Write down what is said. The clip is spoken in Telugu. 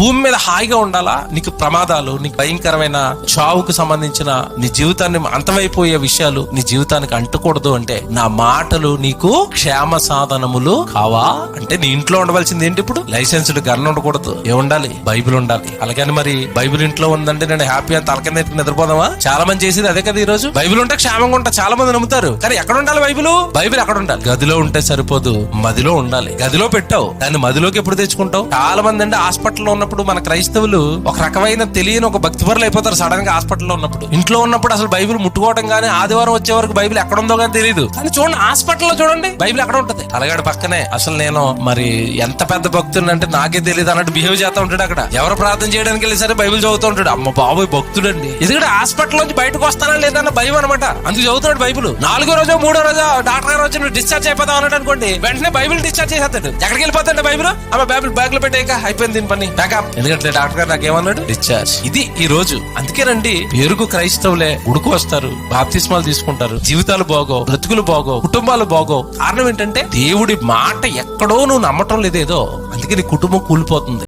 భూమి మీద హాయిగా ఉండాలా, నీకు ప్రమాదాలు, నీకు భయంకరమైన చావుకు సంబంధించిన నీ జీవితాన్ని అంతమైపోయే విషయాలు నీ జీవితానికి అంటకూడదు అంటే నా మాటలు నీకు క్షేమ సాధనములు కావా అంటే నీ ఇంట్లో ఉండవలసింది ఏంటి? ఇప్పుడు లైసెన్స్డ్ గన్ ఉండకూడదు, ఏముండాలి? బైబిల్ ఉండాలి. అలాగని మరి బైబిల్ ఇంట్లో ఉందంటే నేను హ్యాపీ అని తలకింద నిద్రపోదామా? చాలా మంది చేసేది అదే కదా. ఈ రోజు బైబిల్ ఉంటే క్షేమంగా ఉంటా చాలా మంది నమ్ముతారు, కానీ ఎక్కడ ఉండాలి బైబిల్? బైబిల్ అక్కడ ఉండాలి. గదిలో ఉంటే సరిపోదు, మదిలో ఉండాలి. గదిలో పెట్టావు, దాన్ని మదిలోకి ఎప్పుడు తెచ్చుకుంటావు? చాలా మంది అంటే హాస్పిటల్లో ఉన్నప్పుడు మన క్రైస్తవులు ఒక రకమైన తెలియని ఒక భక్తిపరులు అయిపోతారు సడన్ గా హాస్పిటల్లో ఉన్నప్పుడు. ఇంట్లో ఉన్నప్పుడు అసలు బైబిల్ ముట్టుకోవడం గానీ, ఆదివారం వచ్చే వరకు బైబిల్ ఎక్కడ ఉందో కానీ తెలియదు. కానీ చూడండి, హాస్పిటల్లో చూడండి బైబిల్ ఎక్కడ ఉంటది. అలాగే పక్కనే అసలు నేను మరి ఎంత పెద్ద భక్తుడు అంటే నాకే తెలియదు అన్నట్టు బిహేవ్ చేస్తూ ఉంటాడు. అక్కడ ఎవరు ప్రార్థన చేయడానికి వెళ్ళి సరే బైబిల్ చదువుతూ ఉంటాడు. అమ్మ బాబోయ్ భక్తుడండి. ఎందుకంటే హాస్పిటల్ నుంచి బయటకు వస్తానా లేదన్న భయం అనమాట. అందుకు చదువుతాడు బైబిల్. 4వ రోజు 3వ రోజు డాక్టర్ గారు వచ్చి నువ్వు డిశ్చార్జ్ అయిపోతావు అన్నాడు అనుకోండి, వెంటనే బైబిల్ డిశ్చార్జ్ చేసేస్తాడు. ఎక్కడికి వెళ్ళిపోతాడు బైబిల్? అమ్మ బైబిల్ బ్యాగ్ లో పెట్టాక అయిపోయింది దీని పని బ్యాకప్. ఎందుకంటే డాక్టర్ గారు నాకేమన్నాడు? డిశ్చార్జ్. ఇది ఈ రోజు. అందుకేనండి పేరుకు క్రైస్తవులే ఉడుకు వస్తారు, బాప్తిస్మాలు తీసుకుంటారు, జీవితాలు బాగో, బ్రతుకులు బాగో, కుటుంబాలు బాగో. కారణం ఏంటంటే దేవుడి మాట ఎక్కడో నువ్వు నమ్మటం లేదేదో, అందుకే నీ కుటుంబం కూలిపోతుంది.